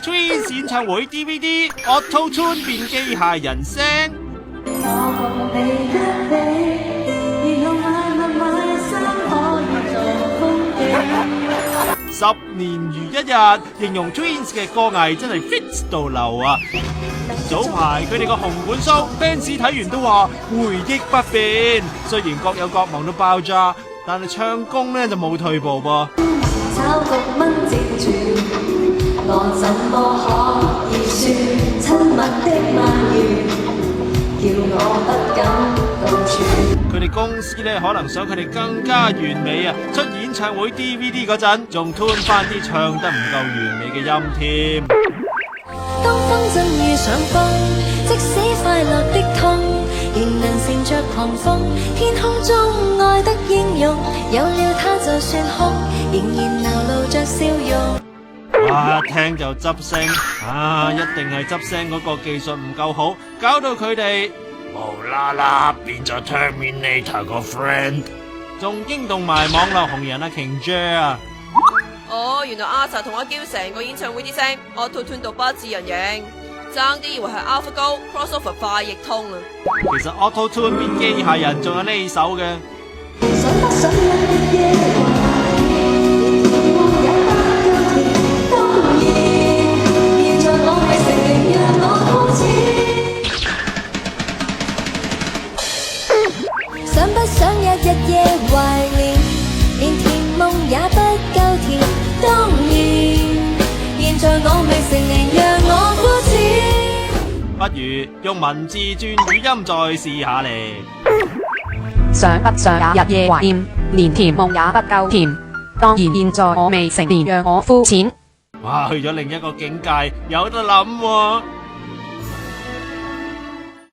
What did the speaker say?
Twins 演唱會 DVD Auto Tune 變機械人聲。10年如一日，形容 Twins 嘅歌藝真係 fit 到流啊！早排佢哋個紅館 show fans 睇完都話回憶不變，雖然各有各忙到爆炸，但係唱功呢就冇退步噃。炒焗蚊接住，我怎麼可以説親密的蔓延，叫我不敢到處。佢哋公司呢可能想佢哋更加完美啊！出演唱會 DVD 嗰陣，仲 tune 翻啲唱得唔夠完美嘅音添。當風箏遇上風，即使快樂的痛，仍能乘着狂風，天空中愛得英勇，有了他就算哭，仍然流露着笑容。哇！一聽就執聲啊，一定係執聲嗰個技術唔夠好，搞到佢哋無啦啦變咗 Terminator 個 friend， 仲驚動埋網絡紅人瓊Jer啊！哦，原來阿 Sa 同阿嬌成個演唱會啲聲 Auto Tune 到不似人形，爭啲以為係 AlphaGo crossover 快譯通啊！其實 Auto Tune 變機械人仲有呢首嘅。想不想日日夜懷念，連甜夢也不夠甜。當然，現在我未成年，讓我膚淺。不如用文字轉語音再試下嚟。想不想也日夜懷念，連甜夢也不夠甜。當然，現在我未成年，讓我膚淺。哇，去咗另一個境界，有得諗喎。